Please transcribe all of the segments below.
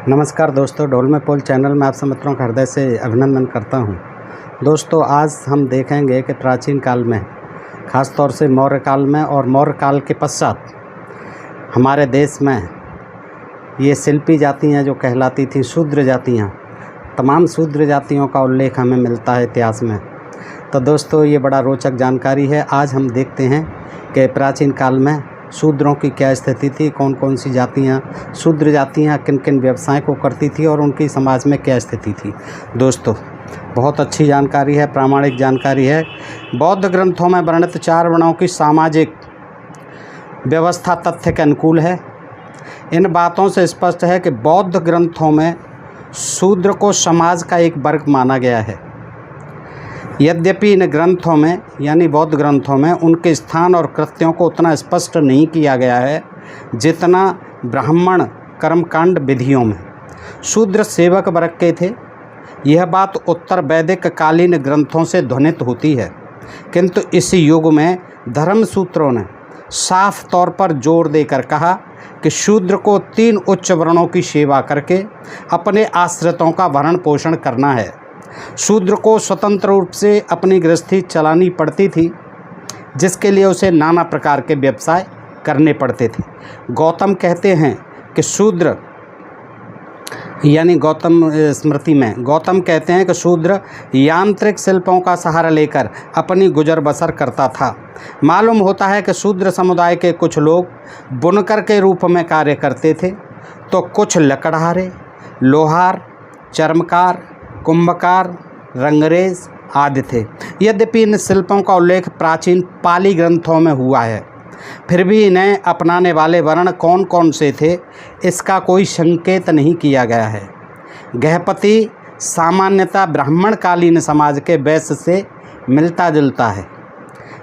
नमस्कार दोस्तों, ढोल में पोल चैनल में आप सब मित्रों का हृदय से अभिनंदन करता हूं। दोस्तों, आज हम देखेंगे कि प्राचीन काल में, ख़ास तौर से मौर्य काल में और मौर्य काल के पश्चात हमारे देश में ये शिल्पी जातियां जो कहलाती थीं शूद्र जातियां, तमाम शूद्र जातियों का उल्लेख हमें मिलता है इतिहास में। तो दोस्तों, ये बड़ा रोचक जानकारी है। आज हम देखते हैं कि प्राचीन काल में शूद्रों की क्या स्थिति थी, कौन कौन सी जातियाँ, शूद्र जातियाँ किन किन व्यवसाय को करती थी और उनकी समाज में क्या स्थिति थी। दोस्तों, बहुत अच्छी जानकारी है, प्रामाणिक जानकारी है। बौद्ध ग्रंथों में वर्णित 4 वर्णों की सामाजिक व्यवस्था तथ्य के अनुकूल है। इन बातों से स्पष्ट है कि बौद्ध ग्रंथों में शूद्र को समाज का एक वर्ग माना गया है। यद्यपि इन ग्रंथों में यानी बौद्ध ग्रंथों में उनके स्थान और कृत्यों को उतना स्पष्ट नहीं किया गया है जितना ब्राह्मण कर्मकांड विधियों में शूद्र सेवक वर्ग के थे। यह बात उत्तर वैदिक कालीन ग्रंथों से ध्वनित होती है, किंतु इस युग में धर्म सूत्रों ने साफ तौर पर जोर देकर कहा कि शूद्र को 3 उच्च वर्णों की सेवा करके अपने आश्रितों का भरण पोषण करना है। शूद्र को स्वतंत्र रूप से अपनी गृहस्थी चलानी पड़ती थी, जिसके लिए उसे नाना प्रकार के व्यवसाय करने पड़ते थे। गौतम कहते हैं कि शूद्र यानी गौतम स्मृति में गौतम कहते हैं कि शूद्र यांत्रिक शिल्पों का सहारा लेकर अपनी गुजर बसर करता था। मालूम होता है कि शूद्र समुदाय के कुछ लोग बुनकर के रूप में कार्य करते थे, तो कुछ लकड़हारे, लोहार, चर्मकार, कुंभकार, रंगरेज आदि थे। यद्यपि इन शिल्पों का उल्लेख प्राचीन पाली ग्रंथों में हुआ है, फिर भी इन्हें अपनाने वाले वर्ण कौन कौन से थे, इसका कोई संकेत नहीं किया गया है। गृहपति सामान्यतः ब्राह्मणकालीन समाज के वैश्य से मिलता जुलता है।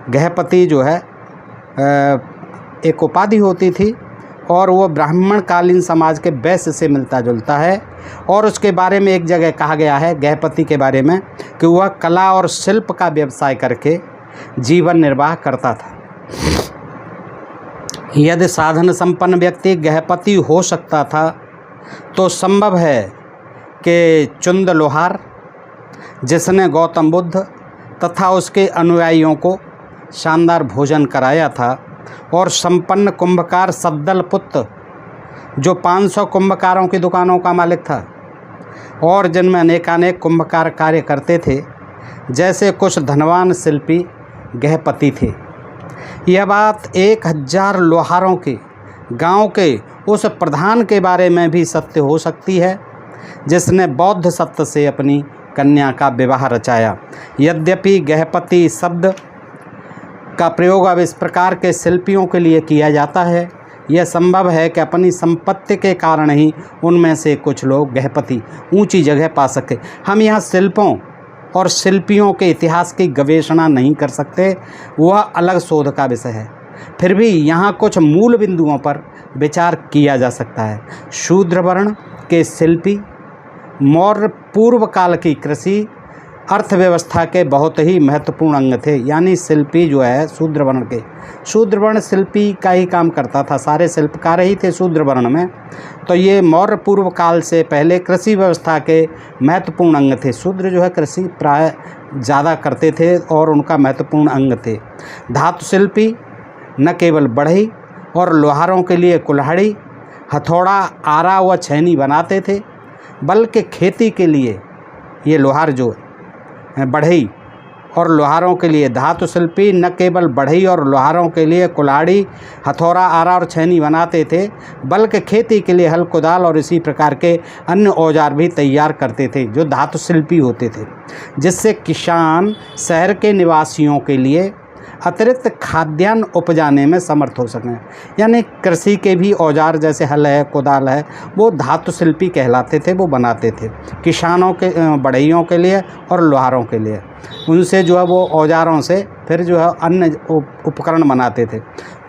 गृहपति जो है एक उपाधि होती थी और वो ब्राह्मणकालीन समाज के वैश्य से मिलता जुलता है। और उसके बारे में एक जगह कहा गया है गृहपति के बारे में कि वह कला और शिल्प का व्यवसाय करके जीवन निर्वाह करता था। यदि साधन संपन्न व्यक्ति गृहपति हो सकता था, तो संभव है कि चुंद लोहार, जिसने गौतम बुद्ध तथा उसके अनुयायियों को शानदार भोजन कराया था, और संपन्न कुंभकार सद्दल पुत्र, जो 500 कुंभकारों की दुकानों का मालिक था और जिनमें अनेकानेक कुंभकार कार्य करते थे, जैसे कुछ धनवान शिल्पी गृहपति थे। यह बात 1000 लोहारों के गांव के उस प्रधान के बारे में भी सत्य हो सकती है, जिसने बौद्ध सत्य से अपनी कन्या का विवाह रचाया। यद्यपि गृहपति शब्द का प्रयोग अब इस प्रकार के शिल्पियों के लिए किया जाता है, यह संभव है कि अपनी संपत्ति के कारण ही उनमें से कुछ लोग गृहपति ऊंची जगह पा सके। हम यहाँ शिल्पों और शिल्पियों के इतिहास की गवेषणा नहीं कर सकते, वह अलग शोध का विषय है। फिर भी यहाँ कुछ मूल बिंदुओं पर विचार किया जा सकता है। शूद्र वर्ण के शिल्पी मौर्य पूर्व काल की कृषि अर्थव्यवस्था के बहुत ही महत्वपूर्ण अंग थे। यानी शिल्पी जो है शूद्र वर्ण शिल्पी का ही काम करता था, सारे शिल्पकार ही थे शूद्र वर्ण में। तो ये मौर्य पूर्व काल से पहले कृषि व्यवस्था के महत्वपूर्ण अंग थे। शूद्र जो है कृषि प्राय ज़्यादा करते थे और उनका महत्वपूर्ण अंग थे। धातु शिल्पी न केवल बढ़ई और लोहारों के लिए कुल्हाड़ी, हथौड़ा, आरा व छेनी बनाते थे, बल्कि खेती के लिए ये लोहार जो बढ़ई और लोहारों के लिए धातु शिल्पी न केवल बढ़ई और लोहारों के लिए कुल्हाड़ी, हथौड़ा, आरा और छेनी बनाते थे, बल्कि खेती के लिए हल, कुदाल और इसी प्रकार के अन्य औजार भी तैयार करते थे, जो धातु शिल्पी होते थे, जिससे किसान शहर के निवासियों के लिए अतिरिक्त खाद्यान्न उपजाने में समर्थ हो सकें। यानी कृषि के भी औजार जैसे हल है, कुदाल है, वो धातु शिल्पी कहलाते थे, वो बनाते थे किसानों के, बढ़इयों के लिए और लोहारों के लिए। उनसे जो है वो औजारों से फिर जो है अन्य उपकरण बनाते थे।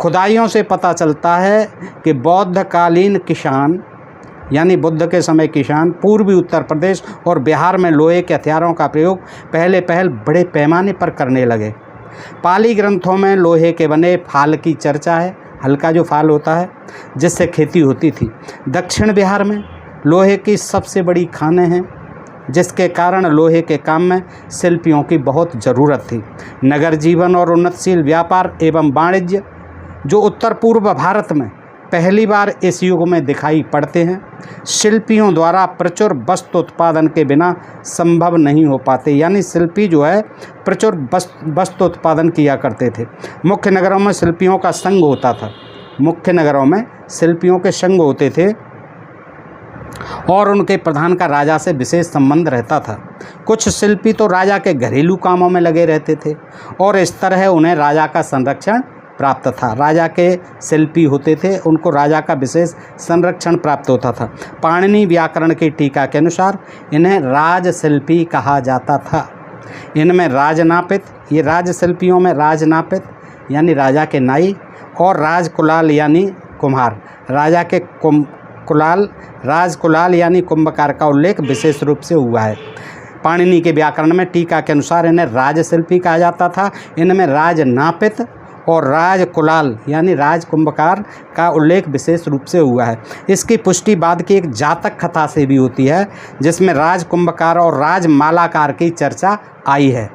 खुदाइयों से पता चलता है कि बौद्धकालीन किसान यानी बुद्ध के समय किसान पूर्वी उत्तर प्रदेश और बिहार में लोहे के हथियारों का प्रयोग पहल बड़े पैमाने पर करने लगे। पाली ग्रंथों में लोहे के बने फाल की चर्चा है, हल्का जो फाल होता है जिससे खेती होती थी। दक्षिण बिहार में लोहे की सबसे बड़ी खानें हैं, जिसके कारण लोहे के काम में शिल्पियों की बहुत ज़रूरत थी। नगर जीवन और उन्नतशील व्यापार एवं वाणिज्य जो उत्तर पूर्व भारत में पहली बार इस युग में दिखाई पड़ते हैं, शिल्पियों द्वारा प्रचुर वस्त्र उत्पादन के बिना संभव नहीं हो पाते। यानी शिल्पी जो है प्रचुर वस्त्र उत्पादन किया करते थे। मुख्य नगरों में शिल्पियों का संघ होता था। मुख्य नगरों में शिल्पियों के संघ होते थे और उनके प्रधान का राजा से विशेष संबंध रहता था। कुछ शिल्पी तो राजा के घरेलू कामों में लगे रहते थे और इस तरह उन्हें राजा का संरक्षण प्राप्त था। राजा के शिल्पी होते थे, उनको राजा का विशेष संरक्षण प्राप्त होता था। पाणिनि व्याकरण की टीका के अनुसार इन्हें राजशिल्पी कहा जाता था। इनमें राजनापित, ये राजशिल्पियों में राजनापित यानी राजा के नाई और राजकुलाल यानी कुम्हार, राजा के कुलाल, राजकुलाल यानी कुंभकार का उल्लेख विशेष रूप से हुआ है। पाणिनि के व्याकरण में टीका के अनुसार इन्हें राजशिल्पी कहा जाता था। इनमें राजनापित और राजकुलाल यानी राजकुंभकार का उल्लेख विशेष रूप से हुआ है। इसकी पुष्टि बाद की एक जातक कथा से भी होती है, जिसमें राजकुंभकार और राजमालाकार की चर्चा आई है।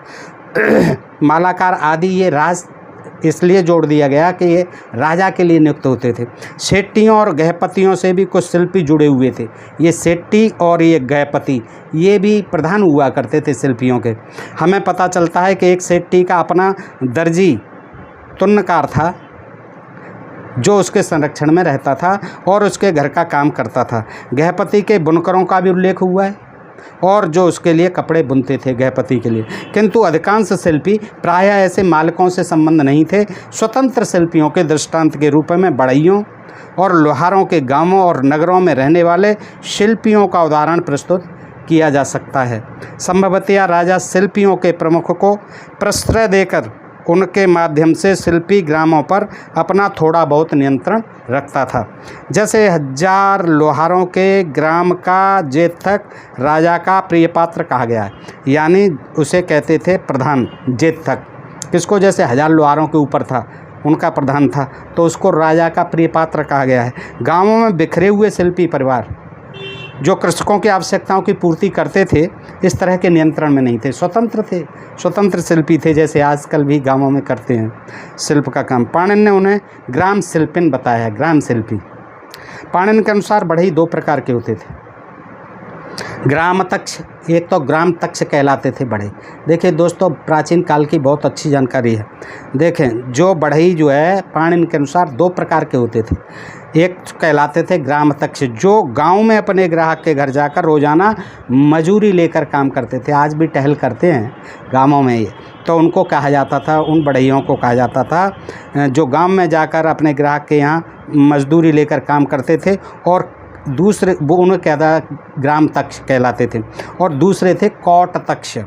मालाकार आदि ये राज इसलिए जोड़ दिया गया कि ये राजा के लिए नियुक्त होते थे। सेट्टियों और गृहपतियों से भी कुछ शिल्पी जुड़े हुए थे। ये सेट्टी और ये गृहपति ये भी प्रधान हुआ करते थे शिल्पियों के। हमें पता चलता है कि एक सेट्टी का अपना दर्जी तुन्नकार था, जो उसके संरक्षण में रहता था और उसके घर का काम करता था। गृहपति के बुनकरों का भी उल्लेख हुआ है और जो उसके लिए कपड़े बुनते थे गृहपति के लिए। किंतु अधिकांश शिल्पी प्रायः ऐसे मालिकों से संबंध नहीं थे। स्वतंत्र शिल्पियों के दृष्टांत के रूप में बढ़इयों और लोहारों के गांवों और नगरों में रहने वाले शिल्पियों का उदाहरण प्रस्तुत किया जा सकता है। संभवतया राजा शिल्पियों के प्रमुख को प्रश्रय देकर उनके माध्यम से शिल्पी ग्रामों पर अपना थोड़ा बहुत नियंत्रण रखता था। जैसे 1000 लोहारों के ग्राम का जेतक राजा का प्रिय पात्र कहा गया है, यानी उसे कहते थे प्रधान जेतक। किसको? जैसे 1000 लोहारों के ऊपर था, उनका प्रधान था, तो उसको राजा का प्रिय पात्र कहा गया है। गाँवों में बिखरे हुए शिल्पी परिवार जो कृषकों की आवश्यकताओं की पूर्ति करते थे, इस तरह के नियंत्रण में नहीं थे, स्वतंत्र थे, स्वतंत्र शिल्पी थे, जैसे आजकल भी गांवों में करते हैं शिल्प का काम। पाणिनि ने उन्हें ग्राम शिल्पिन बताया है, ग्राम शिल्पी। पाणिनि के अनुसार बढ़ई 2 प्रकार के होते थे। ग्राम तक्ष, एक तो ग्राम तक्ष कहलाते थे बढ़ई। देखिए दोस्तों, प्राचीन काल की बहुत अच्छी जानकारी है। देखें, जो बढ़ई जो है पाणिनि के अनुसार 2 प्रकार के होते थे। एक कहलाते थे ग्राम तक्ष, जो गांव में अपने ग्राहक के घर जाकर रोज़ाना मजूरी लेकर काम करते थे। आज भी टहल करते हैं गांवों में ये, तो उनको कहा जाता था, उन बढ़इयों को कहा जाता था जो गांव में जाकर अपने ग्राहक के यहाँ मजदूरी लेकर काम करते थे। और दूसरे वो उन्हें कहता ग्राम तक्ष कहलाते थे। और दूसरे थे कौट तक्ष।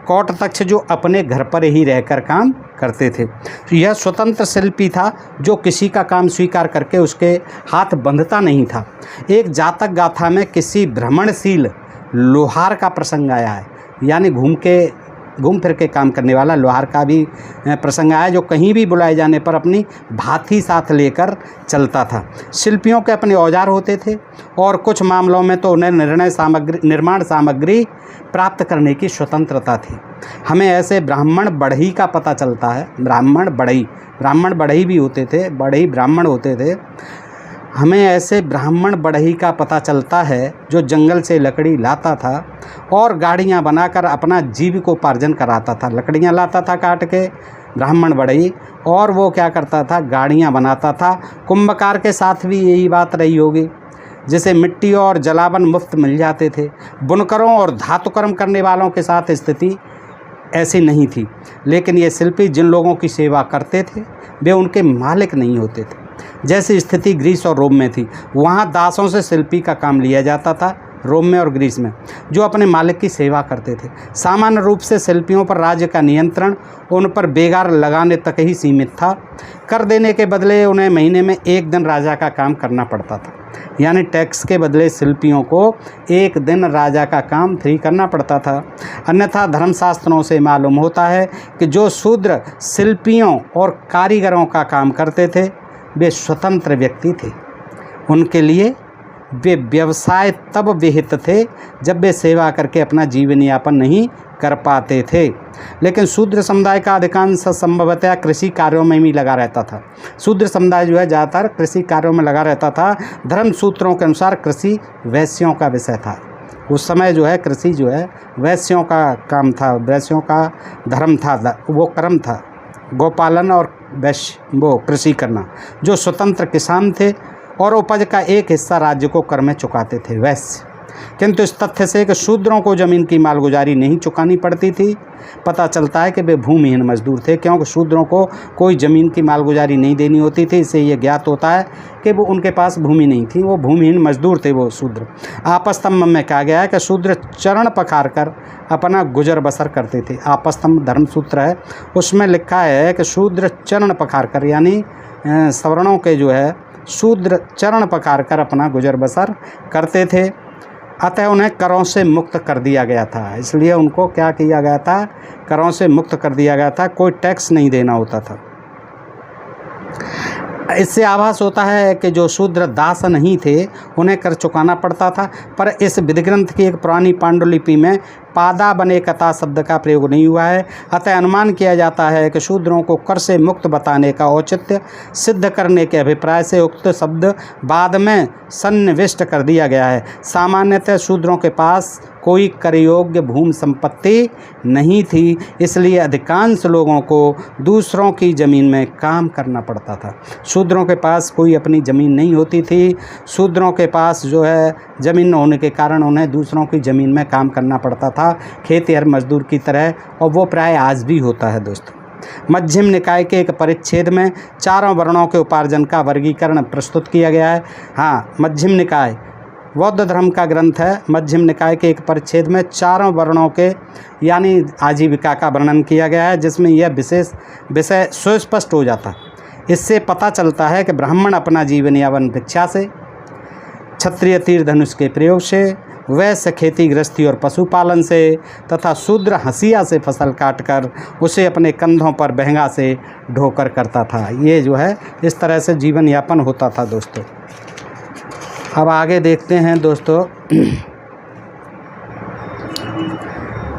कौट तक्ष जो अपने घर पर ही रहकर काम करते थे। यह स्वतंत्र शिल्पी था जो किसी का काम स्वीकार करके उसके हाथ बंधता नहीं था। एक जातक गाथा में किसी भ्रमणशील लोहार का प्रसंग आया है, यानी घूम फिर के काम करने वाला लोहार का भी प्रसंग आया, जो कहीं भी बुलाए जाने पर अपनी भाथी साथ लेकर चलता था। शिल्पियों के अपने औजार होते थे और कुछ मामलों में तो उन्हें निर्माण सामग्री प्राप्त करने की स्वतंत्रता थी। हमें ऐसे ब्राह्मण बढ़ई का पता चलता है। ब्राह्मण बढ़ई भी होते थे, बढ़ई ब्राह्मण होते थे। हमें ऐसे ब्राह्मण बढ़ई का पता चलता है जो जंगल से लकड़ी लाता था और गाड़ियाँ बनाकर अपना जीविकोपार्जन कराता था। लकड़ियाँ लाता था काट के ब्राह्मण बढ़ई, और वो क्या करता था, गाड़ियाँ बनाता था। कुंभकार के साथ भी यही बात रही होगी, जिसे मिट्टी और जलावन मुफ्त मिल जाते थे। बुनकरों और धातुकर्म करने वालों के साथ स्थिति ऐसी नहीं थी, लेकिन ये शिल्पी जिन लोगों की सेवा करते थे वे उनके मालिक नहीं होते थे। जैसी स्थिति ग्रीस और रोम में थी, वहाँ दासों से शिल्पी का काम लिया जाता था, रोम में और ग्रीस में, जो अपने मालिक की सेवा करते थे। सामान्य रूप से शिल्पियों पर राज्य का नियंत्रण उन पर बेगार लगाने तक ही सीमित था। कर देने के बदले उन्हें महीने में 1 दिन राजा का काम करना पड़ता था, यानी टैक्स के बदले शिल्पियों को 1 दिन राजा का काम फ्री करना पड़ता था। अन्यथा धर्मशास्त्रों से मालूम होता है कि जो शूद्र शिल्पियों और कारीगरों का काम करते थे वे स्वतंत्र व्यक्ति थे। उनके लिए वे व्यवसाय तब विहित थे जब वे सेवा करके अपना जीवन यापन नहीं कर पाते थे। लेकिन शूद्र समुदाय का अधिकांश संभवतः कृषि कार्यों में भी लगा रहता था। शूद्र समुदाय जो है ज़्यादातर कृषि कार्यों में लगा रहता था। धर्म सूत्रों के अनुसार कृषि वैश्यों का विषय था। उस समय जो है कृषि जो है वैश्यों का काम था, वैश्यों का धर्म था, वो कर्म था, गोपालन और वैश्य वो कृषि करना। जो स्वतंत्र किसान थे और उपज का एक हिस्सा राज्य को कर में चुकाते थे वैश्य। किंतु इस तथ्य से कि शूद्रों को ज़मीन की मालगुजारी नहीं चुकानी पड़ती थी, पता चलता है कि वे भूमिहीन मजदूर थे, क्योंकि शूद्रों को कोई ज़मीन की मालगुजारी नहीं देनी होती थी। इससे ये ज्ञात होता है कि वो उनके पास भूमि नहीं थी, वो भूमिहीन मजदूर थे वो शूद्र। आपस्तंभ में कहा गया है कि शूद्र चरण पखार कर अपना गुजर बसर करते थे। आपस्तंभ धर्म सूत्र है, उसमें लिखा है कि शूद्र चरण पखार कर, यानी सवर्णों के जो है शूद्र चरण पखार कर अपना गुजर बसर करते थे। अतः उन्हें करों से मुक्त कर दिया गया था। इसलिए उनको क्या किया गया था? करों से मुक्त कर दिया गया था, कोई टैक्स नहीं देना होता था। इससे आभास होता है कि जो शूद्र दास नहीं थे उन्हें कर चुकाना पड़ता था। पर इस विधि ग्रंथ की एक पुरानी पांडुलिपि में पादा बने कथा शब्द का प्रयोग नहीं हुआ है। अतः अनुमान किया जाता है कि शूद्रों को कर से मुक्त बताने का औचित्य सिद्ध करने के अभिप्राय से उक्त शब्द बाद में सन्निविष्ट कर दिया गया है। सामान्यतः शूद्रों के पास कोई कर योग्य भूमि संपत्ति नहीं थी, इसलिए अधिकांश लोगों को दूसरों की ज़मीन में काम करना पड़ता था। शूद्रों के पास कोई अपनी ज़मीन नहीं होती थी। शूद्रों के पास जो है ज़मीन न होने के कारण उन्हें दूसरों की ज़मीन में काम करना पड़ता था, खेतिहर मजदूर की तरह, और वो प्राय आज भी होता है दोस्तों। मध्यम निकाय के एक परिच्छेद में चारों वर्णों के उपार्जन का वर्गीकरण प्रस्तुत किया गया है। हाँ, मध्यम निकाय बौद्ध धर्म का ग्रंथ है। मध्यम निकाय के एक परिच्छेद में चारों वर्णों के यानी आजीविका का वर्णन किया गया है, जिसमें यह विषय सुस्पष्ट हो जाता है। इससे पता चलता है कि ब्राह्मण अपना जीवन यापन भिक्षा से, क्षत्रिय तीर धनुष के प्रयोग से, वैश्य खेती गृहस्थी और पशुपालन से, तथा शूद्र हंसिया से फसल काटकर उसे अपने कंधों पर बहंगा से ढोकर करता था। ये जो है इस तरह से जीवन यापन होता था दोस्तों। अब आगे देखते हैं दोस्तों।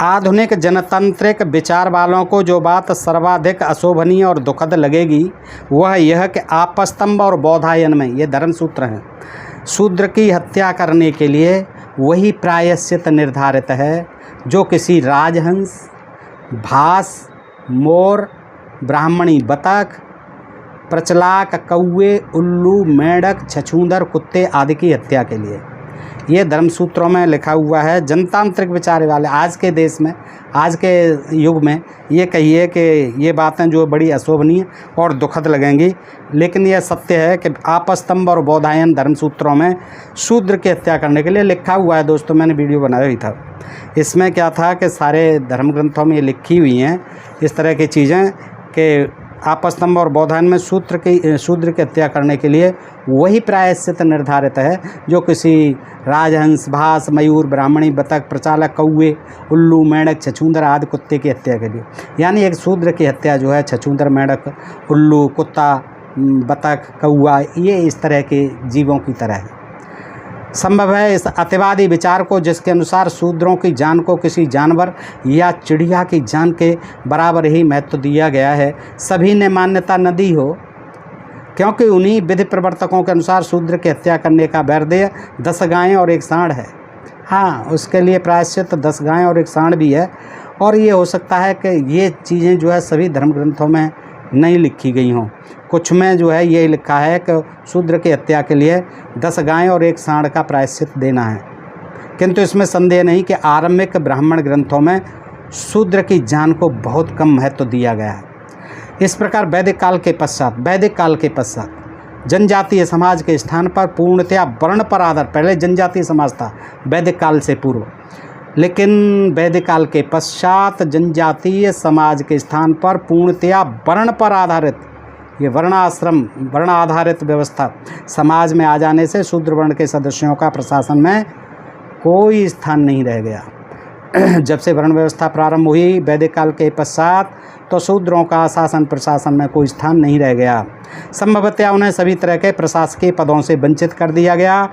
आधुनिक जनतांत्रिक विचार वालों को जो बात सर्वाधिक अशोभनीय और दुखद लगेगी वह यह कि आपस्तंभ और बौधायन में, ये धर्म सूत्र हैं, शूद्र की हत्या करने के लिए वही प्रायश्चित निर्धारित है जो किसी राजहंस, भास, मोर, ब्राह्मणी बतख, प्रचलाक, कौवे, उल्लू, मेंढक, छछूंदर, कुत्ते आदि की हत्या के लिए। ये धर्म सूत्रों में लिखा हुआ है। जनतांत्रिक विचार वाले आज के देश में, आज के युग में ये कहिए कि ये बातें जो बड़ी अशोभनीय और दुखद लगेंगी, लेकिन यह सत्य है कि आपस्तंभ और बौधायन धर्म सूत्रों में शूद्र की हत्या करने के लिए लिखा हुआ है दोस्तों। मैंने वीडियो बनाया ही था। इसमें क्या था कि सारे धर्म ग्रंथों में ये लिखी हुई हैं इस तरह की चीज़ें कि आपस्तंभ और बौधायन में शूद्र की हत्या करने के लिए वही प्रायश्चित निर्धारित है जो किसी राजहंस, भास, मयूर, ब्राह्मणी, बतख, प्रचालक, कौवे, उल्लू, मेंढक, छछूंदर आदि कुत्ते की हत्या के लिए। यानी एक शूद्र की हत्या जो है छछूंदर, मेंढक, उल्लू, कुत्ता, बतख, कौवा, ये इस तरह के जीवों की तरह है। संभव है इस अतिवादी विचार को, जिसके अनुसार शूद्रों की जान को किसी जानवर या चिड़िया की जान के बराबर ही महत्व दिया गया है, सभी ने मान्यता न दी हो, क्योंकि उन्हीं विधि प्रवर्तकों के अनुसार शूद्र की हत्या करने का वैरदेय 10 गायें और 1 सांड है। हाँ, उसके लिए प्रायश्चित 10 गायें और 1 सांड भी है। और ये हो सकता है कि ये चीज़ें जो है सभी धर्म ग्रंथों में नहीं लिखी गई हों। कुछ में जो है ये लिखा है कि शूद्र की हत्या के लिए 10 गायें और 1 सांड का प्रायश्चित देना है। किंतु इसमें संदेह नहीं कि आरंभिक ब्राह्मण ग्रंथों में शूद्र की जान को बहुत कम महत्व दिया गया है। इस प्रकार वैदिक काल के पश्चात जनजातीय समाज के स्थान पर पूर्णतया वर्ण पर आधार, पहले जनजातीय समाज था वैदिक काल से पूर्व, लेकिन वैदिक काल के पश्चात जनजातीय समाज के स्थान पर पूर्णतया वर्ण पर आधारित, ये वर्ण आधारित व्यवस्था समाज में आ जाने से शूद्र वर्ण के सदस्यों का प्रशासन में कोई स्थान नहीं रह गया। जब से वर्ण व्यवस्था प्रारंभ हुई वैदिक काल के पश्चात, तो शूद्रों का शासन प्रशासन में कोई स्थान नहीं रह गया। संभवतः उन्हें सभी तरह के प्रशासकीय पदों से वंचित कर दिया गया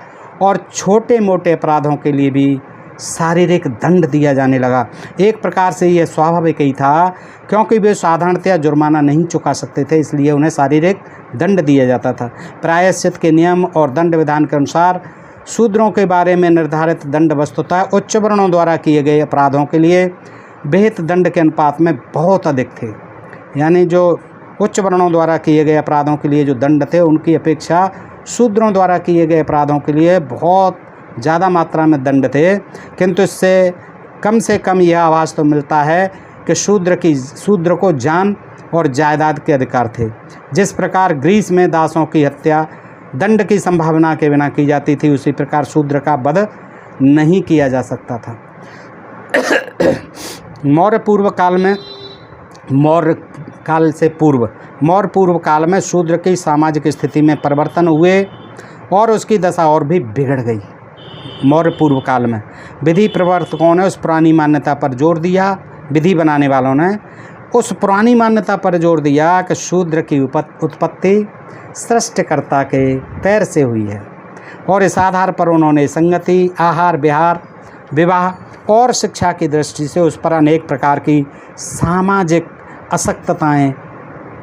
और छोटे मोटे अपराधों के लिए भी शारीरिक दंड दिया जाने लगा। एक प्रकार से यह स्वाभाविक ही था, क्योंकि वे साधारणतया जुर्माना नहीं चुका सकते थे, इसलिए उन्हें शारीरिक दंड दिया जाता था। प्रायश्चित के नियम और दंड विधान के अनुसार शूद्रों के बारे में निर्धारित दंड वस्तुतः उच्च वर्णों द्वारा किए गए अपराधों के लिए विहित दंड के अनुपात में बहुत अधिक थे। यानी जो उच्च वर्णों द्वारा किए गए अपराधों के लिए जो दंड थे, उनकी अपेक्षा शूद्रों द्वारा किए गए अपराधों के लिए बहुत ज़्यादा मात्रा में दंड थे। किंतु इससे कम यह आभास तो मिलता है कि शूद्र को जान और जायदाद के अधिकार थे। जिस प्रकार ग्रीस में दासों की हत्या दंड की संभावना के बिना की जाती थी, उसी प्रकार शूद्र का वध नहीं किया जा सकता था। मौर्य पूर्व काल में शूद्र की सामाजिक स्थिति में परिवर्तन हुए और उसकी दशा और भी बिगड़ गई। मौर्य पूर्व काल में विधि प्रवर्तकों ने उस पुरानी मान्यता पर जोर दिया, विधि बनाने वालों ने उस पुरानी मान्यता पर जोर दिया कि शूद्र की उत्पत्ति सृष्टिकर्ता के पैर से हुई है, और इस आधार पर उन्होंने संगति, आहार विहार, विवाह और शिक्षा की दृष्टि से उस पर अनेक प्रकार की सामाजिक असक्तताएं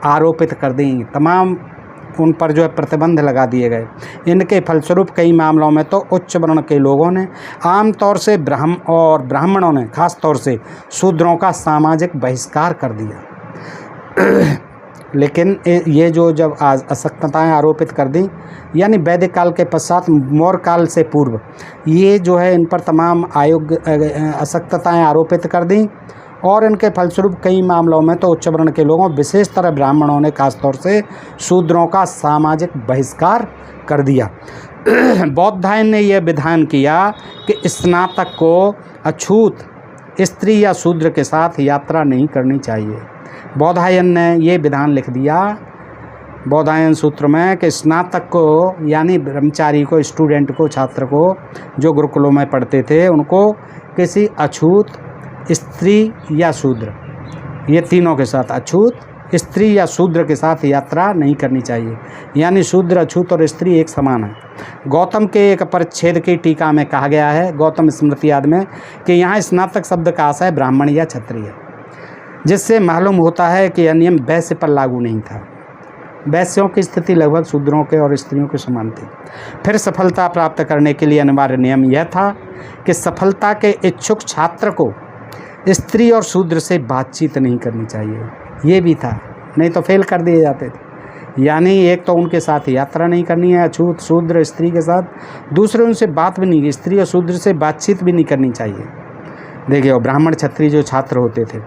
आरोपित कर दी। तमाम उन पर जो है प्रतिबंध लगा दिए गए। इनके फलस्वरूप कई मामलों में तो उच्च वर्ण के लोगों ने, आमतौर से ब्राह्मणों ने खास तौर से शूद्रों का सामाजिक बहिष्कार कर दिया। लेकिन ये जो जब असक्तताएं आरोपित कर दी, यानी वैदिक काल के पश्चात मौर्य काल से पूर्व ये जो है इन पर तमाम असक्तताएं आरोपित कर दी, और इनके फलस्वरूप कई मामलों में तो उच्च वर्ण के लोगों, विशेषतर ब्राह्मणों ने खासतौर से शूद्रों का सामाजिक बहिष्कार कर दिया। बौद्धायन ने यह विधान किया कि स्नातक को अछूत स्त्री या शूद्र के साथ यात्रा नहीं करनी चाहिए। बौद्धायन ने ये विधान लिख दिया बौद्धायन सूत्र में कि स्नातक को, यानी ब्रह्मचारी को, स्टूडेंट को, छात्र को जो गुरुकुलों में पढ़ते थे, उनको किसी अछूत स्त्री या शूद्र, ये तीनों के साथ, अछूत स्त्री या शूद्र के साथ यात्रा नहीं करनी चाहिए। यानी शूद्र, अछूत और स्त्री एक समान है। गौतम के एक परिच्छेद की टीका में कहा गया है, गौतम स्मृति आदि में, कि यहाँ स्नातक शब्द का आशय ब्राह्मण या क्षत्रिय, जिससे मालूम होता है कि यह नियम वैश्य पर लागू नहीं था। वैश्यों की स्थिति लगभग शूद्रों के और स्त्रियों के समान थी। फिर सफलता प्राप्त करने के लिए अनिवार्य नियम यह था कि सफलता के इच्छुक छात्र को स्त्री और शूद्र से बातचीत नहीं करनी चाहिए। ये भी था, नहीं तो फेल कर दिए जाते थे। यानी एक तो उनके साथ यात्रा नहीं करनी है, अछूत शूद्र स्त्री के साथ, दूसरे उनसे बात भी नहीं, स्त्री और शूद्र से बातचीत भी नहीं करनी चाहिए। देखिए, और ब्राह्मण क्षत्रिय जो छात्र होते थे,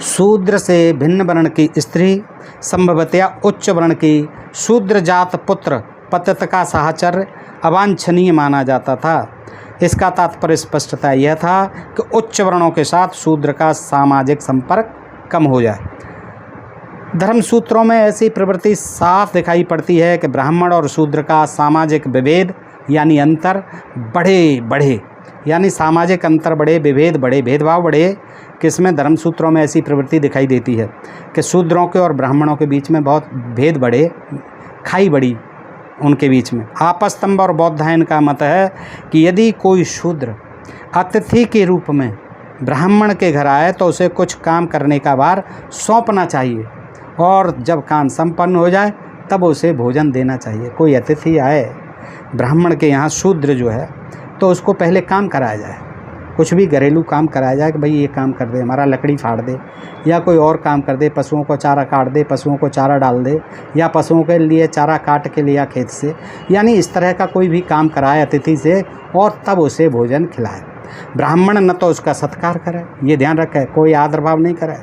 शूद्र से भिन्न वर्ण की स्त्री, संभवतया उच्च वर्ण की शूद्र जात पुत्र पतित का साहचर्य अवांछनीय माना जाता था। इसका तात्पर्य स्पष्टता यह था कि उच्च वर्णों के साथ शूद्र का सामाजिक संपर्क कम हो जाए। धर्मसूत्रों में ऐसी प्रवृत्ति साफ दिखाई पड़ती है कि ब्राह्मण और शूद्र का सामाजिक विभेद यानी अंतर बढ़े, यानी सामाजिक अंतर बढ़े, विभेद बढ़े, भेदभाव बढ़े। किसमें? धर्मसूत्रों में ऐसी प्रवृत्ति दिखाई देती है कि शूद्रों के और ब्राह्मणों के बीच में बहुत भेद बढ़े, खाई बढ़ी उनके बीच में। आपस्तंभ और बौद्धायन का मत है कि यदि कोई शूद्र अतिथि के रूप में ब्राह्मण के घर आए तो उसे कुछ काम करने का भार सौंपना चाहिए, और जब काम संपन्न हो जाए तब उसे भोजन देना चाहिए। कोई अतिथि आए ब्राह्मण के यहाँ, शूद्र जो है, तो उसको पहले काम कराया जाए, कुछ भी घरेलू काम कराया जाए कि भाई ये काम कर दे, हमारा लकड़ी फाड़ दे, या कोई और काम कर दे, पशुओं को चारा काट दे, पशुओं को चारा डाल दे, या पशुओं के लिए चारा काट के लिया खेत से, यानी इस तरह का कोई भी काम कराए अतिथि से, और तब उसे भोजन खिलाए। ब्राह्मण न तो उसका सत्कार करे, ये ध्यान रखे, कोई आदर भाव नहीं करे,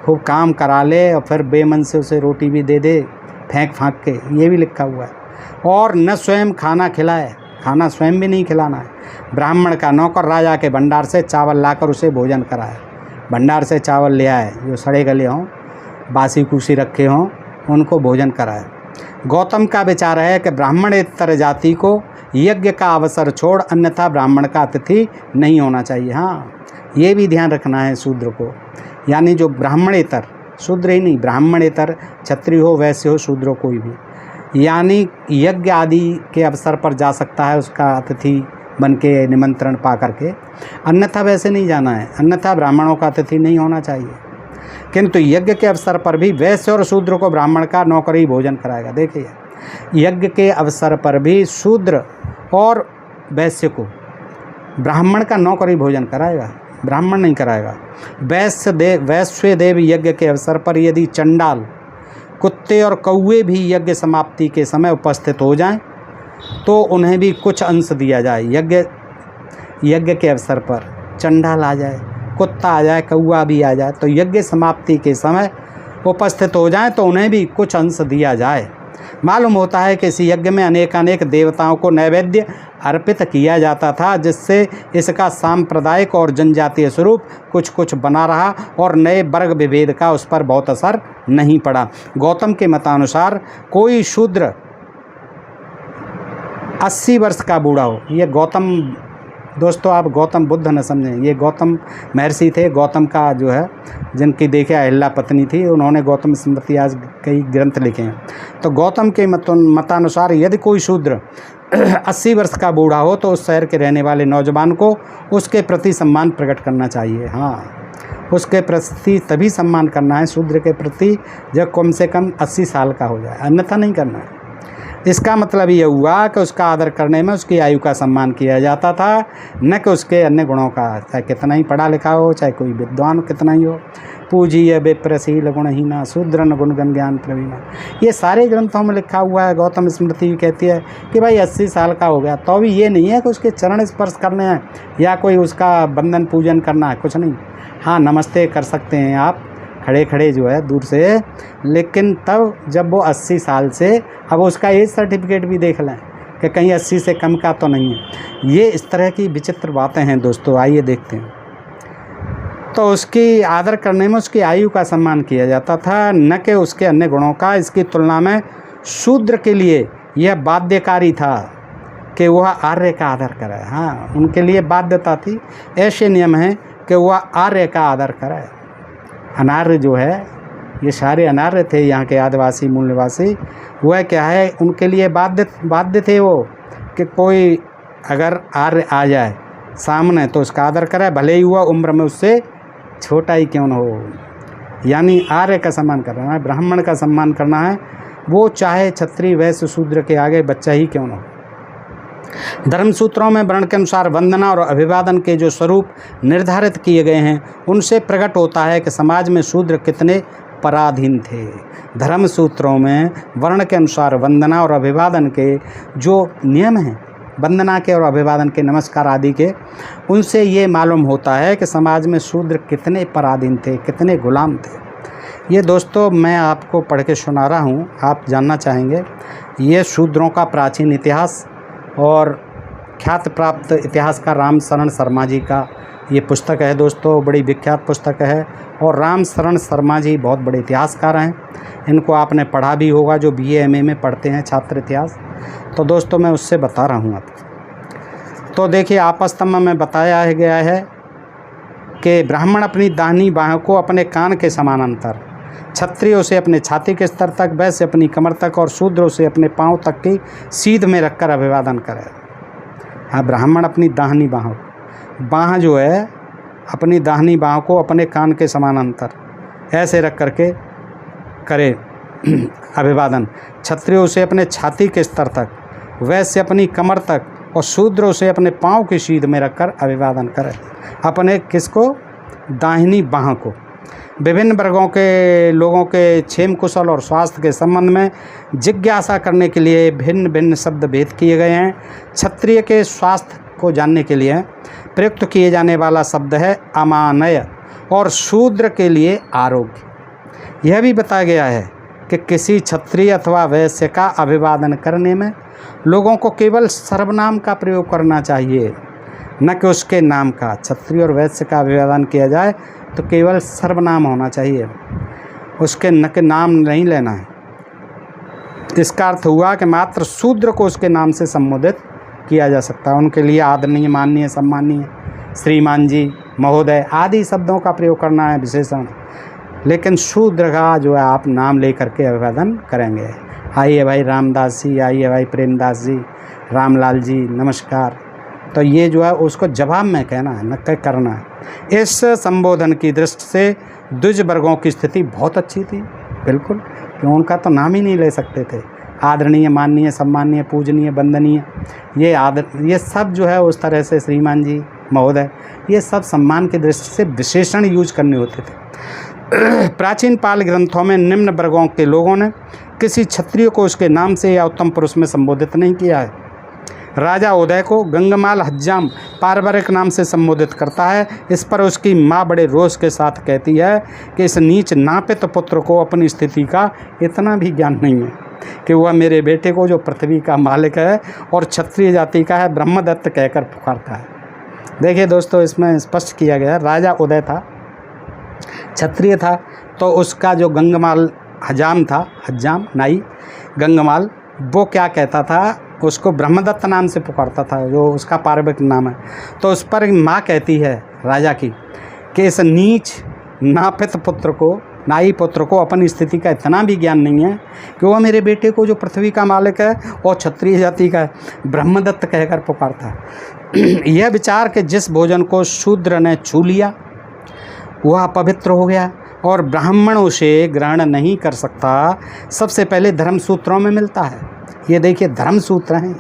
खूब काम करा ले और फिर बेमन से उसे रोटी भी दे दे फेंक फाँक के, ये भी लिखा हुआ है। और न स्वयं खाना खिलाए, खाना स्वयं भी नहीं खिलाना है। ब्राह्मण का नौकर राजा के भंडार से चावल लाकर उसे भोजन कराए, भंडार से चावल ले आए, जो सड़े गले हों, बासी कुसी रखे हों, उनको भोजन कराए। गौतम का विचार है कि ब्राह्मणेतर जाति को यज्ञ का अवसर छोड़ अन्यथा ब्राह्मण का अतिथि नहीं होना चाहिए। हाँ, ये भी ध्यान रखना है शूद्र को, यानी जो ब्राह्मणेतर, शूद्र ही नहीं, ब्राह्मणेतर, क्षत्रिय हो, वैश्य हो, शूद्र हो, कोई भी, यानी यज्ञ आदि के अवसर पर जा सकता है उसका अतिथि बन के निमंत्रण पा करके, अन्यथा वैसे नहीं जाना है, अन्यथा ब्राह्मणों का अतिथि नहीं होना चाहिए। किंतु यज्ञ के अवसर पर भी वैश्य और शूद्र को ब्राह्मण का नौकरी भोजन कराएगा। देखिए, यज्ञ के अवसर पर भी शूद्र और वैश्य को ब्राह्मण का नौकरी भोजन कराएगा, ब्राह्मण नहीं कराएगा। वैश्य देव यज्ञ के अवसर पर यदि चंडाल, कुत्ते और कौवे भी यज्ञ समाप्ति के समय उपस्थित हो जाएं तो उन्हें भी कुछ अंश दिया जाए। यज्ञ के अवसर पर चंडाल आ जाए, कुत्ता आ जाए, कौवा भी आ जाए, तो यज्ञ समाप्ति के समय उपस्थित हो जाएं तो उन्हें भी कुछ अंश दिया जाए। मालूम होता है कि इस यज्ञ में अनेक देवताओं को नैवेद्य अर्पित किया जाता था, जिससे इसका सांप्रदायिक और जनजातीय स्वरूप कुछ बना रहा और नए वर्ग विभेद का उस पर बहुत असर नहीं पड़ा। गौतम के मतानुसार कोई शूद्र 80 वर्ष का बूढ़ा हो, ये गौतम, दोस्तों आप गौतम बुद्ध न समझें, ये गौतम महर्षि थे। गौतम का जो है, जिनकी देखिए अहिल्या पत्नी थी, उन्होंने गौतम स्मृति आज कई ग्रंथ लिखे हैं। तो गौतम के मतानुसार यदि कोई शूद्र 80 वर्ष का बूढ़ा हो तो उस शहर के रहने वाले नौजवान को उसके प्रति सम्मान प्रकट करना चाहिए। हाँ, उसके प्रति तभी सम्मान करना है शूद्र के प्रति जब कम से कम 80 साल का हो जाए, अन्यथा नहीं करना है। इसका मतलब ये हुआ कि उसका आदर करने में उसकी आयु का सम्मान किया जाता था, न कि उसके अन्य गुणों का, चाहे कितना ही पढ़ा लिखा हो, चाहे कोई विद्वान कितना ही हो। पूजीय विप्रशील गुणहीना शूद्रन गुणगन ज्ञान प्रवीणा, ये सारे ग्रंथों में लिखा हुआ है। गौतम स्मृति भी कहती है कि भाई 80 साल का हो गया तो भी ये नहीं है कि उसके चरण स्पर्श करने हैं या कोई उसका बंधन पूजन करना है, कुछ नहीं। हाँ, नमस्ते कर सकते हैं आप खड़े खड़े जो है दूर से, लेकिन तब जब वो 80 साल से, अब उसका एज सर्टिफिकेट भी देख लें कि कहीं 80 से कम का तो नहीं है। ये इस तरह की विचित्र बातें हैं दोस्तों, आइए देखते हैं। तो उसकी आदर करने में उसकी आयु का सम्मान किया जाता था, न कि उसके अन्य गुणों का। इसकी तुलना में शूद्र के लिए यह बाध्यकारी था कि वह आर्य का आदर करे। हाँ, उनके लिए बाध्यता थी, ऐसे नियम हैं कि वह आर्य का आदर करे। अनार्य जो है, ये सारे अनार्य थे यहाँ के आदिवासी मूल निवासी, वह क्या है, उनके लिए बाध्य थे वो कि कोई अगर आर्य आ जाए सामने तो उसका आदर करे, भले ही हुआ उम्र में उससे छोटा ही क्यों न हो। यानी आर्य का सम्मान करना है, ब्राह्मण का सम्मान करना है, वो चाहे क्षत्रिय वैश्य शूद्र के आगे बच्चा ही क्यों न हो। धर्मसूत्रों में वर्ण के अनुसार वंदना और अभिवादन के जो स्वरूप निर्धारित किए गए हैं उनसे प्रकट होता है कि समाज में शूद्र कितने पराधीन थे। धर्मसूत्रों में वर्ण के अनुसार वंदना और अभिवादन के जो नियम हैं, वंदना के और अभिवादन के, नमस्कार आदि के, उनसे ये मालूम होता है कि समाज में शूद्र कितने पराधीन थे, कितने गुलाम थे। ये दोस्तों मैं आपको पढ़ के सुना रहा हूँ, आप जानना चाहेंगे। ये शूद्रों का प्राचीन इतिहास और ख्यात प्राप्त इतिहासकार राम शरण शर्मा जी का ये पुस्तक है दोस्तों, बड़ी विख्यात पुस्तक है। और राम शरण शर्मा जी बहुत बड़े इतिहासकार हैं, इनको आपने पढ़ा भी होगा जो BA MA में पढ़ते हैं छात्र इतिहास। तो दोस्तों मैं उससे बता रहा हूँ आपको। तो देखिए, आपस्तम्भ में बताया गया है कि ब्राह्मण अपनी दाहिनी बाहों को अपने कान के समानांतर, क्षत्रिय उसे अपने छाती के स्तर तक, वैश्य अपनी कमर तक और शूद्र उसे अपने पांव तक की सीध में रखकर अभिवादन करे। हाँ, ब्राह्मण अपनी दाहिनी बाह जो है, अपनी दाहिनी बाह को अपने कान के समानांतर ऐसे रख करके करे अभिवादन। क्षत्रिय उसे अपने छाती के स्तर तक, वैश्य अपनी कमर तक और शूद्र उसे अपने पांव की सीध में रखकर अभिवादन करे। अपने किसको? दाहिनी बाह को। विभिन्न वर्गों के लोगों के क्षेम कुशल और स्वास्थ्य के संबंध में जिज्ञासा करने के लिए भिन्न भिन्न शब्द भेद किए गए हैं। क्षत्रिय के स्वास्थ्य को जानने के लिए प्रयुक्त किए जाने वाला शब्द है अमानय और शूद्र के लिए आरोग्य। यह भी बताया गया है कि किसी क्षत्रिय अथवा वैश्य का अभिवादन करने में लोगों को केवल सर्वनाम का प्रयोग करना चाहिए, न कि उसके नाम का। क्षत्रिय और वैश्य का अभिवादन किया जाए तो केवल सर्वनाम होना चाहिए, उसके न के नाम नहीं लेना है। इसका अर्थ हुआ कि मात्र शूद्र को उसके नाम से संबोधित किया जा सकता है। उनके लिए आदरणीय, माननीय, सम्मानीय, श्रीमान जी, महोदय आदि शब्दों का प्रयोग करना है विशेषण। लेकिन शूद्र का जो है आप नाम ले करके अभिवादन करेंगे। आइए भाई रामदास जी, आइए भाई प्रेमदास जी, रामलाल जी नमस्कार। तो ये जो है उसको जवाब में कहना है, न करना है। इस संबोधन की दृष्टि से द्विज वर्गों की स्थिति बहुत अच्छी थी, बिल्कुल, क्यों उनका तो नाम ही नहीं ले सकते थे। आदरणीय, माननीय, सम्मानीय, पूजनीय, वंदनीय, ये सब जो है उस तरह से श्रीमान जी, महोदय, ये सब सम्मान की दृष्टि से विशेषण यूज करने होते थे। प्राचीन पाल ग्रंथों में निम्न वर्गों के लोगों ने किसी क्षत्रिय को उसके नाम से या उत्तम पुरुष में संबोधित नहीं किया है। राजा उदय को गंगमाल हज्जाम पारिवारिक नाम से संबोधित करता है। इस पर उसकी माँ बड़े रोष के साथ कहती है कि इस नीच नापित पुत्र को अपनी स्थिति का इतना भी ज्ञान नहीं है कि वह मेरे बेटे को, जो पृथ्वी का मालिक है और क्षत्रिय जाति का है, ब्रह्मदत्त कहकर पुकारता है। देखिए दोस्तों, इसमें स्पष्ट किया गया, राजा उदय था, क्षत्रिय था, तो उसका जो गंगमाल हज्जाम नाई गंगमाल, वो क्या कहता था, उसको ब्रह्मदत्त नाम से पुकारता था, जो उसका पारिवारिक नाम है। तो उस पर माँ कहती है राजा की कि इस नीच नापित पुत्र को, नाई पुत्र को अपनी स्थिति का इतना भी ज्ञान नहीं है कि वह मेरे बेटे को, जो पृथ्वी का मालिक है और क्षत्रिय जाति का ब्रह्मदत्त कहकर पुकारता है। यह विचार कि जिस भोजन को शूद्र ने छू लिया वह अपवित्र हो गया और ब्राह्मण उसे ग्रहण नहीं कर सकता, सबसे पहले धर्म सूत्रों में मिलता है। ये देखिए धर्म सूत्र हैं,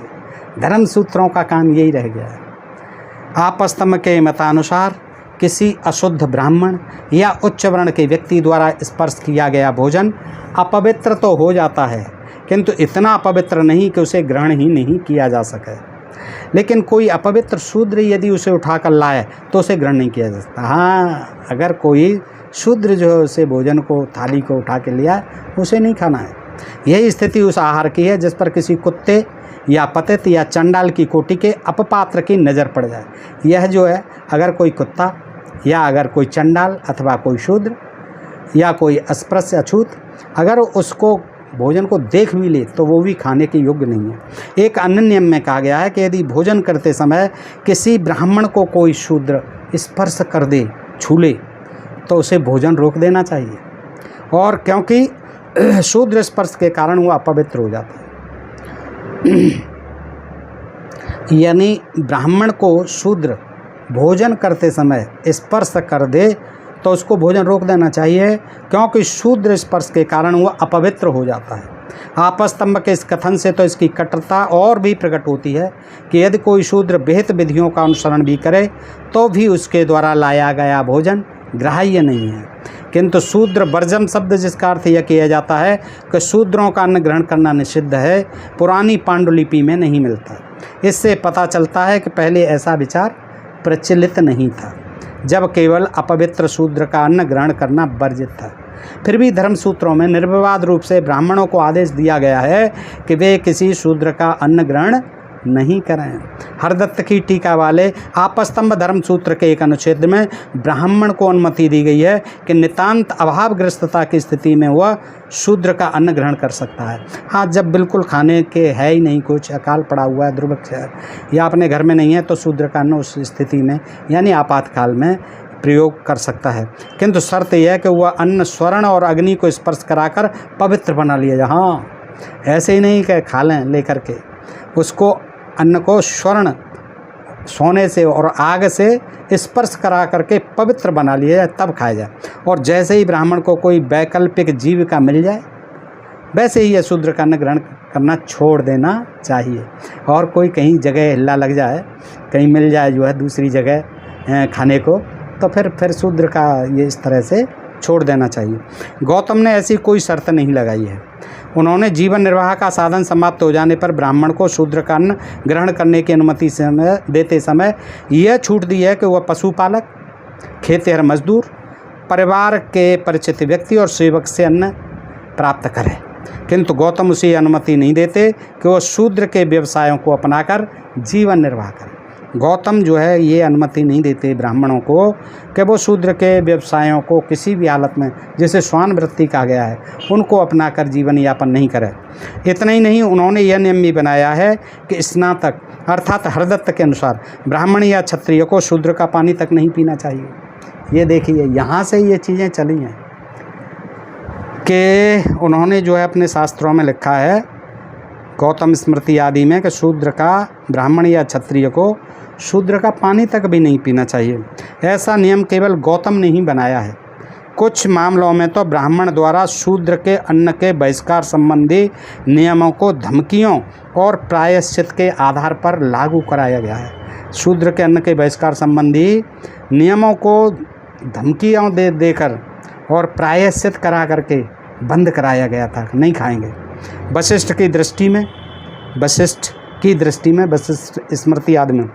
धर्म सूत्रों का काम यही रह गया है। आपस्तम्भ के मतानुसार किसी अशुद्ध ब्राह्मण या उच्च वर्ण के व्यक्ति द्वारा स्पर्श किया गया भोजन अपवित्र तो हो जाता है, किंतु इतना अपवित्र नहीं कि उसे ग्रहण ही नहीं किया जा सके। लेकिन कोई अपवित्र शूद्र यदि उसे उठाकर लाए तो उसे ग्रहण नहीं किया जा सकता। हाँ, अगर कोई शूद्र जो है उसे भोजन को, थाली को उठा के लिया, उसे नहीं खाना है। यही स्थिति उस आहार की है जिस पर किसी कुत्ते या पतित या चंडाल की कोटि के अपपात्र की नज़र पड़ जाए। यह जो है, अगर कोई कुत्ता या अगर कोई चंडाल अथवा कोई शूद्र या कोई अस्पृश्य अछूत अगर उसको भोजन को देख भी ले तो वो भी खाने के योग्य नहीं है। एक अन्य नियम में कहा गया है कि यदि भोजन करते समय किसी ब्राह्मण को कोई शूद्र स्पर्श कर दे, छू ले, तो उसे भोजन रोक देना चाहिए, और क्योंकि शूद्र स्पर्श के कारण वो अपवित्र हो जाता है। यानी ब्राह्मण को शूद्र भोजन करते समय स्पर्श कर दे तो उसको भोजन रोक देना चाहिए, क्योंकि शूद्र स्पर्श के कारण वह अपवित्र हो जाता है। आपस्तम्भ के इस कथन से तो इसकी कट्टरता और भी प्रकट होती है कि यदि कोई शूद्र विहित विधियों का अनुसरण भी करे तो भी उसके द्वारा लाया गया भोजन ग्राह्य नहीं है। किंतु शूद्र वर्जम शब्द जिसका अर्थ यह किया जाता है कि शूद्रों का अन्न ग्रहण करना निषिद्ध है, पुरानी पांडुलिपि में नहीं मिलता। इससे पता चलता है कि पहले ऐसा विचार प्रचलित नहीं था, जब केवल अपवित्र शूद्र का अन्न ग्रहण करना वर्जित था। फिर भी धर्म सूत्रों में निर्विवाद रूप से ब्राह्मणों को आदेश दिया गया है कि वे किसी शूद्र का अन्न ग्रहण नहीं करें। हरदत्त की टीका वाले आपस्तम्भ धर्म सूत्र के एक अनुच्छेद में ब्राह्मण को अनुमति दी गई है कि नितांत अभावग्रस्तता की स्थिति में वह शूद्र का अन्न ग्रहण कर सकता है। हाँ, जब बिल्कुल खाने के है ही नहीं, कुछ अकाल पड़ा हुआ है, दुर्भिक्ष है, या अपने घर में नहीं है, तो शूद्र का अन्न उस स्थिति में यानी आपातकाल में प्रयोग कर सकता है। किंतु शर्त यह है कि वह अन्न स्वर्ण और अग्नि को स्पर्श कराकर पवित्र बना लिया जाए। हाँ, ऐसे ही नहीं कि खा लें लेकर के, उसको अन्न को स्वर्ण, सोने से और आग से स्पर्श करा करके पवित्र बना लिया जाए, तब खाया जाए। और जैसे ही ब्राह्मण को कोई वैकल्पिक जीविका मिल जाए, वैसे ही यह शूद्र का अन्न ग्रहण करना छोड़ देना चाहिए। और कोई कहीं जगह हिल्ला लग जाए, कहीं मिल जाए जो है दूसरी जगह खाने को, तो फिर शूद्र का ये इस तरह से छोड़ देना चाहिए। गौतम ने ऐसी कोई शर्त नहीं लगाई है। उन्होंने जीवन निर्वाह का साधन समाप्त हो जाने पर ब्राह्मण को शूद्र का अन्न ग्रहण करने की अनुमति देते समय यह छूट दी है कि वह पशुपालक, खेतिहर मजदूर, परिवार के परिचित व्यक्ति और सेवक से अन्न प्राप्त करे। किंतु गौतम उसे अनुमति नहीं देते कि वह शूद्र के व्यवसायों को अपनाकर जीवन निर्वाह करे। गौतम जो है ये अनुमति नहीं देते ब्राह्मणों को कि वो शूद्र के व्यवसायों को किसी भी हालत में, जैसे श्वान वृत्ति कहा गया है, उनको अपनाकर जीवन यापन नहीं करे। इतना ही नहीं, उन्होंने यह नियम भी बनाया है कि स्नातक अर्थात हरदत्त के अनुसार ब्राह्मण या क्षत्रिय को शूद्र का पानी तक नहीं पीना चाहिए। ये देखिए, यहाँ से ये चीज़ें चली हैं। कि उन्होंने जो है अपने शास्त्रों में लिखा है, गौतम स्मृति आदि में, कि शूद्र का, ब्राह्मण या क्षत्रिय को शूद्र का पानी तक भी नहीं पीना चाहिए। ऐसा नियम केवल गौतम ने ही बनाया है। कुछ मामलों में तो ब्राह्मण द्वारा शूद्र के अन्न के बहिष्कार संबंधी नियमों को धमकियों और प्रायश्चित के आधार पर लागू कराया गया है। शूद्र के अन्न के बहिष्कार संबंधी नियमों को धमकियाँ दे देकर और प्रायश्चित करा करके बंद कराया गया था, नहीं खाएंगे। वशिष्ठ की दृष्टि में वशिष्ठ स्मृति आदि में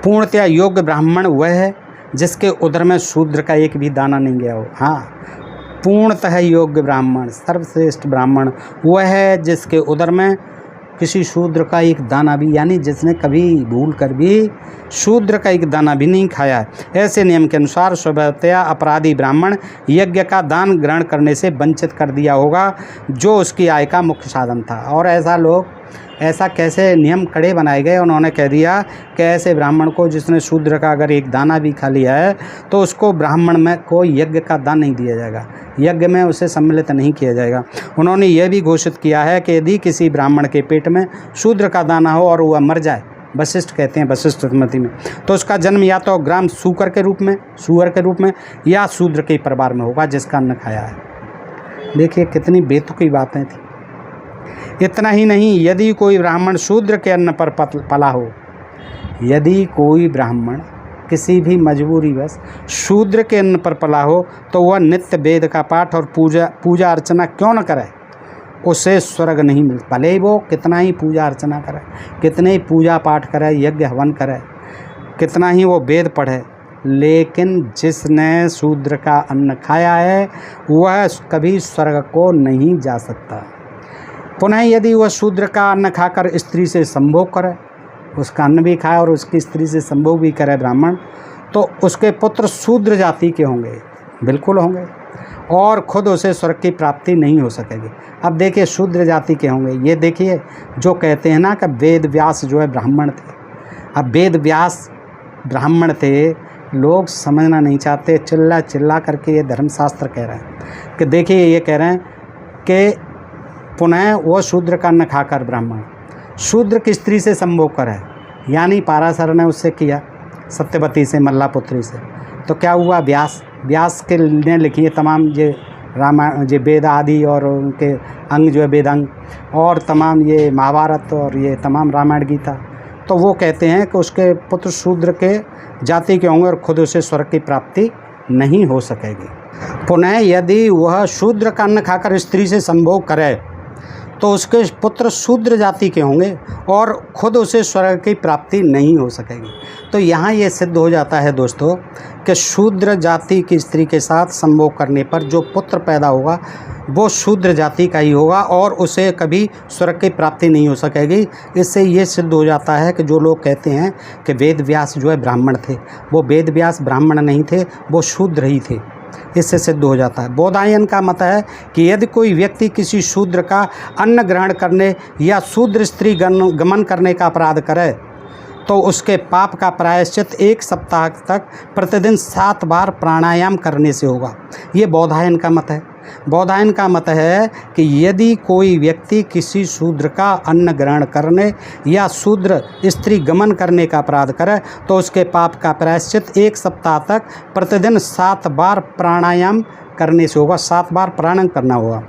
पूर्णतया योग्य ब्राह्मण वह है जिसके उदर में शूद्र का एक भी दाना नहीं गया हो। हाँ, पूर्णतः योग्य ब्राह्मण, सर्वश्रेष्ठ ब्राह्मण वह है जिसके उदर में किसी शूद्र का एक दाना भी, यानी जिसने कभी भूल कर भी शूद्र का एक दाना भी नहीं खाया है। ऐसे नियम के अनुसार स्वभावतया अपराधी ब्राह्मण यज्ञ का दान ग्रहण करने से वंचित कर दिया होगा, जो उसकी आय का मुख्य साधन था। और ऐसा कैसे नियम कड़े बनाए गए, उन्होंने कह दिया कि ऐसे ब्राह्मण को जिसने शूद्र का अगर एक दाना भी खा लिया है तो उसको ब्राह्मण में कोई यज्ञ का दान नहीं दिया जाएगा, यज्ञ में उसे सम्मिलित नहीं किया जाएगा। उन्होंने यह भी घोषित किया है कि यदि किसी ब्राह्मण के पेट में शूद्र का दाना हो और वह मर जाए, वशिष्ठ कहते हैं वशिष्ठ स्मृति में, तो उसका जन्म या तो ग्राम सुअर के रूप में या शूद्र के परिवार में होगा जिसका अन्न खाया है। देखिए कितनी बेतुकी बातें थी। इतना ही नहीं, यदि कोई ब्राह्मण शूद्र के अन्न पर पला हो, यदि कोई ब्राह्मण किसी भी मजबूरीवश शूद्र के अन्न पर पला हो तो वह नित्य वेद का पाठ और पूजा अर्चना क्यों न करे, उसे स्वर्ग नहीं मिलता। भले ही वो कितना ही पूजा अर्चना करे, कितने ही पूजा पाठ करे, यज्ञ हवन करे, कितना ही वो वेद पढ़े, लेकिन जिसने शूद्र का अन्न खाया है वह कभी स्वर्ग को नहीं जा सकता। पुनः यदि वह शूद्र का अन्न खाकर स्त्री से संभोग करे, उसका अन्न भी खाए और उसकी स्त्री से संभोग भी करे ब्राह्मण, तो उसके पुत्र शूद्र जाति के होंगे, बिल्कुल होंगे, और खुद उसे स्वर्ग की प्राप्ति नहीं हो सकेगी। अब देखिए शूद्र जाति के होंगे, ये देखिए जो कहते हैं ना कि वेद व्यास जो है ब्राह्मण थे। अब वेद व्यास ब्राह्मण थे, लोग समझना नहीं चाहते, चिल्ला करके ये धर्मशास्त्र कह रहे हैं कि देखिए, ये कह रहे हैं कि पुनः वो शूद्र का अन्न खाकर ब्राह्मण शूद्र की स्त्री से संभोग करे, यानी पाराशर ने उससे किया, सत्यवती से, मल्लापुत्री से, तो क्या हुआ, व्यास के ने लिखी है तमाम ये रामायण, ये वेद आदि और उनके अंग जो है वेद अंग, और तमाम ये महाभारत और ये तमाम रामायण गीता, तो वो कहते हैं कि उसके पुत्र शूद्र के जाति के होंगे और खुद उसे स्वर्ग की प्राप्ति नहीं हो सकेगी। पुनः यदि वह शूद्र का अन्न खाकर स्त्री से संभोग करे तो उसके पुत्र शूद्र जाति के होंगे और खुद उसे स्वर्ग की प्राप्ति नहीं हो सकेगी। तो यहाँ ये सिद्ध हो जाता है दोस्तों कि शूद्र जाति की स्त्री के साथ संभोग करने पर जो पुत्र पैदा होगा वो शूद्र जाति का ही होगा और उसे कभी स्वर्ग की प्राप्ति नहीं हो सकेगी। इससे ये सिद्ध हो जाता है कि जो लोग कहते हैं कि वेद व्यास जो है ब्राह्मण थे, वो वेद व्यास ब्राह्मण नहीं थे, वो शूद्र ही थे। इससे सिद्ध हो जाता है। बोधायन का मत है कि यदि कोई व्यक्ति किसी शूद्र का अन्न ग्रहण करने या शूद्र स्त्री गमन करने का अपराध करे तो उसके पाप का प्रायश्चित 1 सप्ताह तक प्रतिदिन 7 बार प्राणायाम करने से होगा। ये बोधायन का मत है। बोधायन का मत है कि यदि कोई व्यक्ति किसी शूद्र का अन्न ग्रहण करने या शूद्र स्त्री गमन करने का अपराध करे तो उसके पाप का प्रायश्चित 1 सप्ताह तक प्रतिदिन 7 बार प्राणायाम करने से होगा। 7 बार प्राणायाम करना होगा।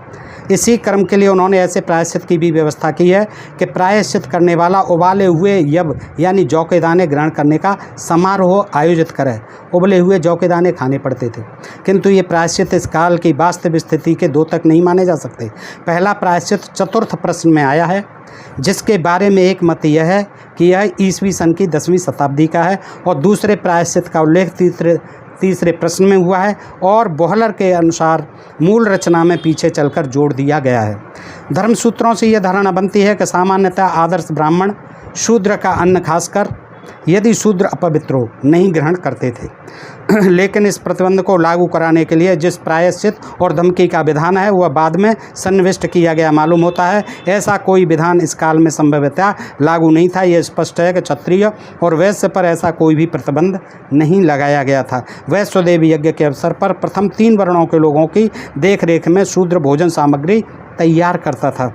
इसी कर्म के लिए उन्होंने ऐसे प्रायश्चित की भी व्यवस्था की है कि प्रायश्चित करने वाला उबाले हुए यब यानी जौ के दाने ग्रहण करने का समारोह आयोजित करे। उबले हुए जौ के दाने खाने पड़ते थे, किंतु ये प्रायश्चित इस काल की वास्तविक स्थिति के 2 तक नहीं माने जा सकते। पहला प्रायश्चित चतुर्थ प्रश्न में आया है, जिसके बारे में एक मत यह है कि यह ईसवी सन की 10वीं शताब्दी का है और दूसरे प्रायश्चित का उल्लेख तीसरे प्रश्न में हुआ है और बोहलर के अनुसार मूल रचना में पीछे चलकर जोड़ दिया गया है। धर्मसूत्रों से यह धारणा बनती है कि सामान्यतः आदर्श ब्राह्मण शूद्र का अन्न खासकर यदि शूद्र अपवित्र हो नहीं ग्रहण करते थे। लेकिन इस प्रतिबंध को लागू कराने के लिए जिस प्रायश्चित और धमकी का विधान है वह बाद में सन्निविष्ट किया गया मालूम होता है। ऐसा कोई विधान इस काल में संभवतः लागू नहीं था। यह स्पष्ट है कि क्षत्रिय और वैश्य पर ऐसा कोई भी प्रतिबंध नहीं लगाया गया था। वैश्वदेव यज्ञ के अवसर पर प्रथम 3 वर्णों के लोगों की देखरेख में शूद्र भोजन सामग्री तैयार करता था।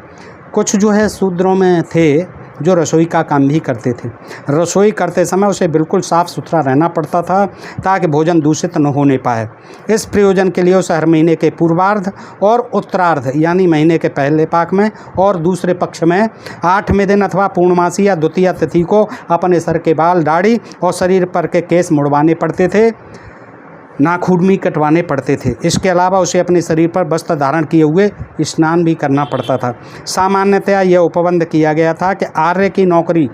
कुछ जो है शूद्रों में थे जो रसोई का काम भी करते थे। रसोई करते समय उसे बिल्कुल साफ़ सुथरा रहना पड़ता था ताकि भोजन दूषित न होने पाए। इस प्रयोजन के लिए उसे हर महीने के पूर्वार्ध और उत्तरार्ध यानी महीने के पहले पाक में और दूसरे पक्ष में 8वें दिन अथवा पूर्णमासी या द्वितीय तिथि को अपने सर के बाल, दाढ़ी और शरीर पर के केस मुड़वाने पड़ते थे, नाखून भी कटवाने पड़ते थे। इसके अलावा उसे अपने शरीर पर वस्त्र धारण किए हुए स्नान भी करना पड़ता था। सामान्यतया यह उपबंध किया गया था कि आर्य की नौकरी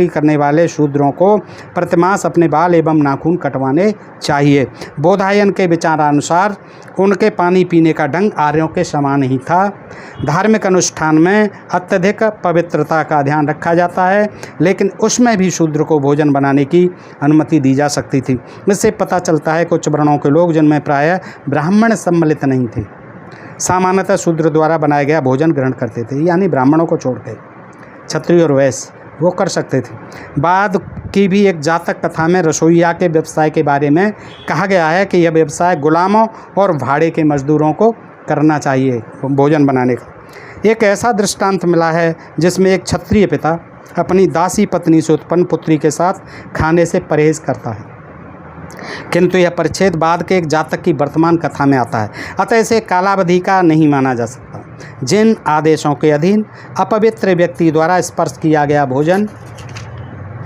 करने वाले शूद्रों को प्रतिमास अपने बाल एवं नाखून कटवाने चाहिए। बोधायन के विचारानुसार उनके पानी पीने का ढंग आर्यों के समान ही था। धार्मिक अनुष्ठान में अत्यधिक पवित्रता का ध्यान रखा जाता है, लेकिन उसमें भी शूद्र को भोजन बनाने की अनुमति दी जा सकती थी। इससे पता चलता है कि उच्च वर्णों के लोग, जिनमें प्रायः ब्राह्मण सम्मिलित नहीं थे, सामान्यतः शूद्र द्वारा बनाया गया भोजन ग्रहण करते थे, यानी ब्राह्मणों को छोड़कर क्षत्रिय और वैश्य वो कर सकते थे। बाद की भी एक जातक कथा में रसोइया के व्यवसाय के बारे में कहा गया है कि यह व्यवसाय गुलामों और भाड़े के मजदूरों को करना चाहिए भोजन बनाने का। एक ऐसा दृष्टांत मिला है जिसमें एक क्षत्रिय पिता अपनी दासी पत्नी से उत्पन्न पुत्री के साथ खाने से परहेज करता है, किंतु यह परिच्छेद बाद के एक जातक की वर्तमान कथा में आता है, अतः इसे कालावधि का नहीं माना जा सकता। जिन आदेशों के अधीन अपवित्र व्यक्ति द्वारा स्पर्श किया गया भोजन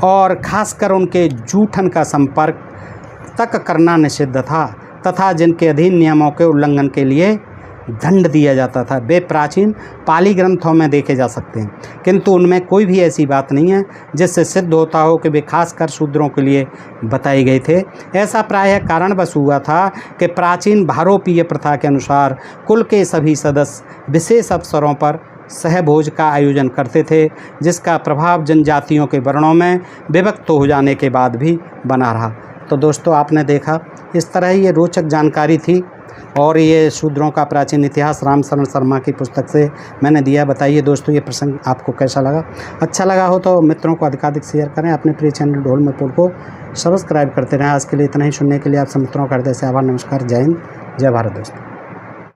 और खासकर उनके जूठन का संपर्क तक करना निषिद्ध था तथा जिनके अधीन नियमों के उल्लंघन के लिए दंड दिया जाता था, वे प्राचीन पाली ग्रंथों में देखे जा सकते हैं, किंतु उनमें कोई भी ऐसी बात नहीं है जिससे सिद्ध होता हो कि वे खासकर शूद्रों के लिए बताए गए थे। ऐसा प्रायः कारणवश हुआ था कि प्राचीन भारोपीय प्रथा के अनुसार कुल के सभी सदस्य विशेष अवसरों पर सहभोज का आयोजन करते थे, जिसका प्रभाव जनजातियों के वर्णों में विभक्त हो जाने के बाद भी बना रहा। तो दोस्तों, आपने देखा, इस तरह ये रोचक जानकारी थी और ये शूद्रों का प्राचीन इतिहास रामशरण शर्मा की पुस्तक से मैंने दिया। बताइए दोस्तों, ये प्रसंग आपको कैसा लगा? अच्छा लगा हो तो मित्रों को अधिकाधिक शेयर करें। अपने प्रिय चैनल ढोल में पुल को सब्सक्राइब करते रहें। आज के लिए इतना ही। सुनने के लिए आप सब मित्रों का हृदय से आभार। नमस्कार, जय हिंद, जय भारत दोस्तों।